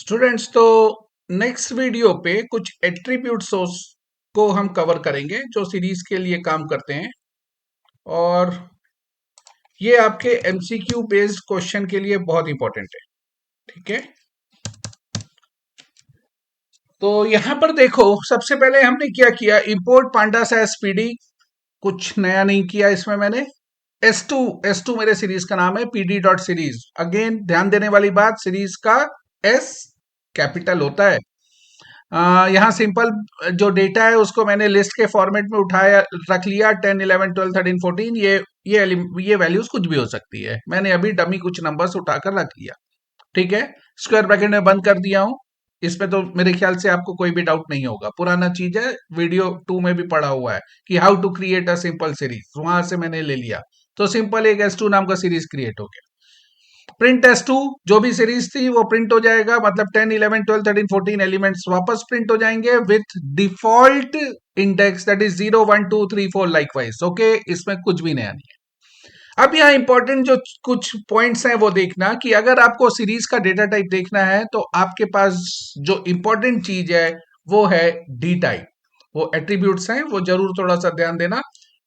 Students, तो next video पे कुछ एट्रीब्यूट्स को हम कवर करेंगे जो सीरीज के लिए काम करते हैं। और ये आपके एमसीक्यू बेस्ड क्वेश्चन के लिए बहुत इंपॉर्टेंट है। ठीक है, तो यहां पर देखो, सबसे पहले हमने क्या किया, इंपोर्ट पांडास एज पीडी। कुछ नया नहीं किया इसमें मैंने। S2 मेरे सीरीज का नाम है, पीडी डॉट सीरीज। अगेन ध्यान देने वाली बात, सीरीज का एस कैपिटल होता है। यहाँ सिंपल जो डेटा है उसको मैंने लिस्ट के फॉर्मेट में उठाया, रख लिया। 10 11 12 13 14 ये वैल्यूज कुछ भी हो सकती है। मैंने अभी डमी कुछ नंबर्स उठाकर रख लिया। ठीक है, स्क्वायर ब्रैकेट में बंद कर दिया हूं। इसमें तो मेरे ख्याल से आपको कोई भी डाउट नहीं होगा, पुराना चीज है, वीडियो 2 में भी पढ़ा हुआ है कि how to create a simple series, वहां से मैंने ले लिया। तो सिंपल एक S2 नाम का सीरीज क्रिएट हो गया। प्रिंट S2 जो भी सीरीज थी वो प्रिंट हो जाएगा, मतलब 10 11 12 13 14 एलिमेंट्स वापस प्रिंट हो जाएंगे with default index, that is 0 1 2 3 4 likewise. Okay, इसमें कुछ भी नया नहीं है। अब यहाँ इंपॉर्टेंट जो कुछ पॉइंट्स हैं वो देखना कि अगर आपको सीरीज का डेटा टाइप देखना है तो आपके पास जो इंपॉर्टेंट चीज है वो है डी टाइप। वो एट्रीब्यूट्स हैं, वो जरूर थोड़ा सा ध्यान देना।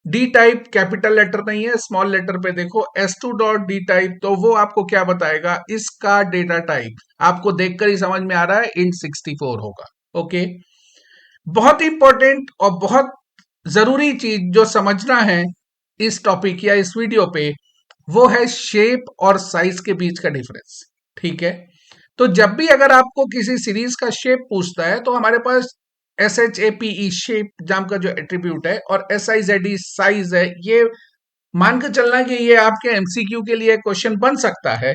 डी टाइप कैपिटल लेटर नहीं है, स्मॉल लेटर पे देखो S2 डॉट डी टाइप। तो वो आपको क्या बताएगा, इसका डेटा टाइप आपको देखकर ही समझ में आ रहा है, int 64 होगा। ओके, बहुत इंपॉर्टेंट और बहुत जरूरी चीज जो समझना है इस टॉपिक या इस वीडियो पे, वो है शेप और साइज के बीच का डिफरेंस। ठीक है, तो जब भी अगर आपको किसी सीरीज का शेप पूछता है तो हमारे पास SHAPE शेप नाम का जो एट्रीब्यूट है और SIZE साइज है। ये मान के चलना कि ये आपके एमसीक्यू के लिए क्वेश्चन बन सकता है।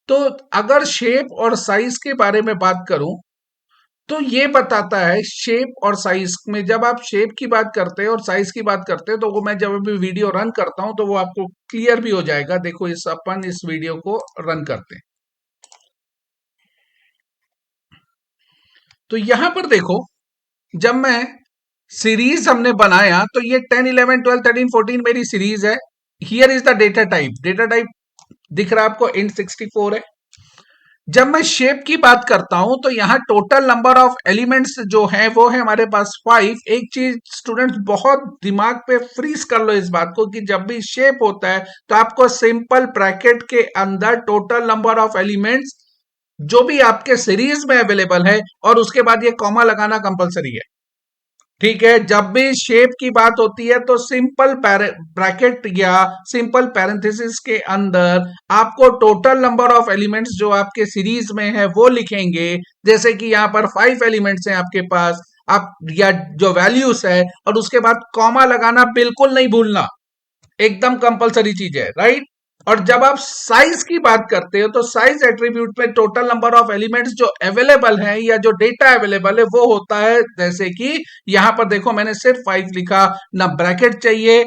तो अगर शेप और साइज के बारे में बात करूं तो ये बताता है शेप और साइज में, जब आप शेप की बात करते हैं और साइज की बात करते हैं तो वो मैं जब भी वीडियो रन करता हूं तो वो आपको क्लियर भी हो जाएगा। देखो, अपन इस वीडियो को रन करते हैं तो यहां पर देखो, जब मैं सीरीज हमने बनाया तो ये 10 11 12 13 14 मेरी सीरीज है। Here is the data type. Data type दिख रहा है आपको, int 64 है। जब मैं शेप की बात करता हूं तो यहां टोटल नंबर ऑफ एलिमेंट्स जो है वो है हमारे पास 5। एक चीज स्टूडेंट्स बहुत दिमाग पे फ्रीज कर लो इस बात को कि जब भी शेप होता है तो आपको सिंपल ब्रैकेट के अंदर टोटल नंबर ऑफ एलिमेंट्स जो भी आपके सीरीज में अवेलेबल है और उसके बाद ये कॉमा लगाना कंपलसरी है। ठीक है, जब भी शेप की बात होती है तो सिंपल ब्रैकेट या सिंपल पैरेंथेसिस के अंदर आपको टोटल नंबर ऑफ एलिमेंट्स जो आपके सीरीज में है वो लिखेंगे। जैसे कि यहां पर 5 एलिमेंट्स हैं आपके पास, आप या जो वैल्यूज है, और उसके बाद कॉमा लगाना बिल्कुल नहीं भूलना, एकदम कंपलसरी चीज है, राइट। और जब आप साइज की बात करते हो तो साइज एट्रीब्यूट में टोटल नंबर ऑफ एलिमेंट्स जो अवेलेबल हैं या जो डेटा अवेलेबल है वो होता है। जैसे कि यहां पर देखो, मैंने सिर्फ 5 लिखा, ना ब्रैकेट चाहिए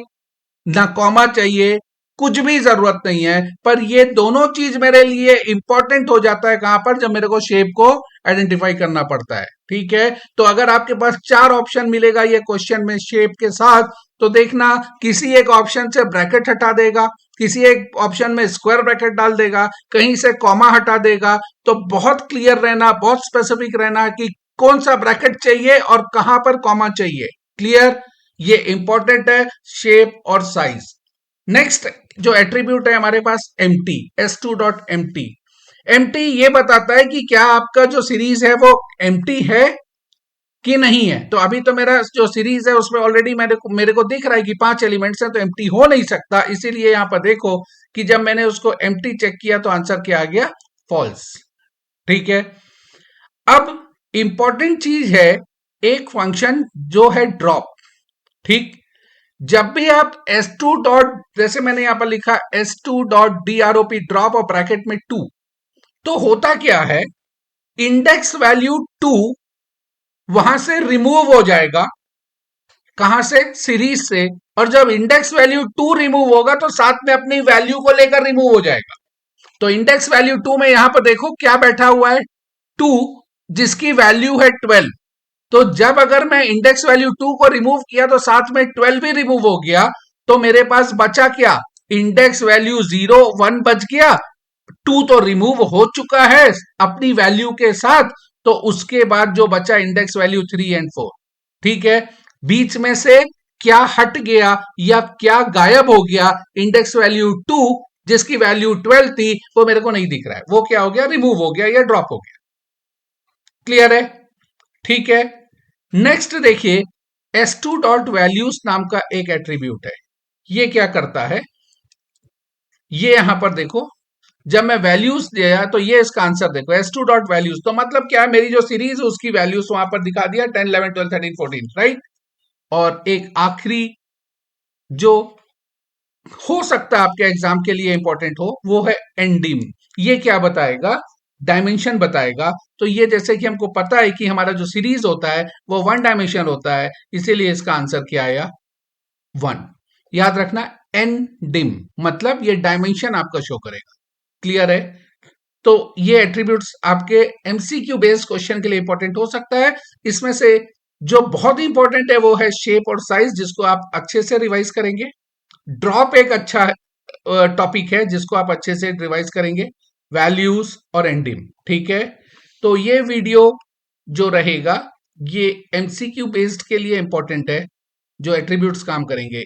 ना कॉमा चाहिए, कुछ भी जरूरत नहीं है। पर ये दोनों चीज मेरे लिए इंपॉर्टेंट हो जाता है कहां पर, जब मेरे को शेप को आइडेंटिफाई करना पड़ता है। ठीक है, तो अगर आपके पास 4 ऑप्शन मिलेगा ये क्वेश्चन में शेप के साथ, तो देखना किसी एक ऑप्शन से ब्रैकेट हटा देगा, किसी एक ऑप्शन में स्क्वायर ब्रैकेट डाल देगा, कहीं से कॉमा हटा देगा। तो बहुत क्लियर रहना, बहुत स्पेसिफिक रहना कि कौन सा ब्रैकेट चाहिए और कहां पर कॉमा चाहिए। क्लियर, ये इंपॉर्टेंट है, शेप और साइज। नेक्स्ट जो एट्रीब्यूट है हमारे पास empty, S2 dot empty. Empty ये बताता है कि क्या आपका जो सीरीज है वो एम्प्टी है कि नहीं है। तो अभी तो मेरा जो सीरीज है उसमें ऑलरेडी मेरे को दिख रहा है कि 5 एलिमेंट्स हैं, तो एम्प्टी हो नहीं सकता। इसीलिए यहां पर देखो कि जब मैंने उसको एम्प्टी चेक किया तो आंसर क्या आ गया, फॉल्स। ठीक है, अब इंपॉर्टेंट चीज है एक फंक्शन जो है ड्रॉप। ठीक, जब भी आप S2 डॉट, जैसे मैंने यहां पर लिखा S2 डॉट DROP, ड्रॉप और ब्रैकेट में 2, तो होता क्या है, इंडेक्स वैल्यू 2 वहां से रिमूव हो जाएगा। कहां से, सीरीज से। और जब इंडेक्स वैल्यू 2 रिमूव होगा तो साथ में अपनी वैल्यू को लेकर रिमूव हो जाएगा। तो इंडेक्स वैल्यू 2 में यहां पर देखो क्या बैठा हुआ है, 2, जिसकी वैल्यू है 12। तो जब अगर मैं इंडेक्स वैल्यू 2 को रिमूव किया तो साथ में 12 भी रिमूव हो गया। तो मेरे पास बचा क्या, इंडेक्स वैल्यू 0 1 बच गया, 2 तो रिमूव हो चुका है अपनी वैल्यू के साथ, तो उसके बाद जो बचा इंडेक्स वैल्यू 3 एंड 4। ठीक है, बीच में से क्या हट गया या क्या गायब हो गया, इंडेक्स वैल्यू 2 जिसकी वैल्यू 12 थी वो मेरे को नहीं दिख रहा है, वो क्या हो गया, रिमूव हो गया या ड्रॉप हो गया। क्लियर है? ठीक है, नेक्स्ट देखिए, s2 डॉट वैल्यूज नाम का एक एट्रीब्यूट है। ये क्या करता है, ये यहां पर देखो, जब मैं वैल्यूज दिया तो ये इसका आंसर देखो, s2 डॉट वैल्यूज, तो मतलब क्या है, मेरी जो सीरीज है उसकी वैल्यूज वहां पर दिखा दिया, 10 11 12 13 14, राइट। और एक आखिरी जो हो सकता है आपके एग्जाम के लिए इंपॉर्टेंट हो, वो है एंडिम। ये क्या बताएगा, डायमेंशन बताएगा। तो ये जैसे कि हमको पता है कि हमारा जो सीरीज होता है वो 1 डायमेंशन होता है, इसीलिए इसका आंसर क्या आया, 1। याद रखना, एन डिम मतलब ये डायमेंशन आपका शो करेगा। क्लियर है? तो ये एट्रीब्यूट्स आपके एमसीक्यू बेस्ड क्वेश्चन के लिए इंपॉर्टेंट हो सकता है। इसमें से जो बहुत ही इंपॉर्टेंट है वो है शेप और साइज, जिसको आप अच्छे से रिवाइज करेंगे। ड्रॉप एक अच्छा टॉपिक है जिसको आप अच्छे से रिवाइज करेंगे, वैल्यूज और एंडिंग। ठीक है, तो ये वीडियो जो रहेगा ये एमसीक्यू बेस्ड के लिए इंपॉर्टेंट है, जो एट्रीब्यूट्स काम करेंगे।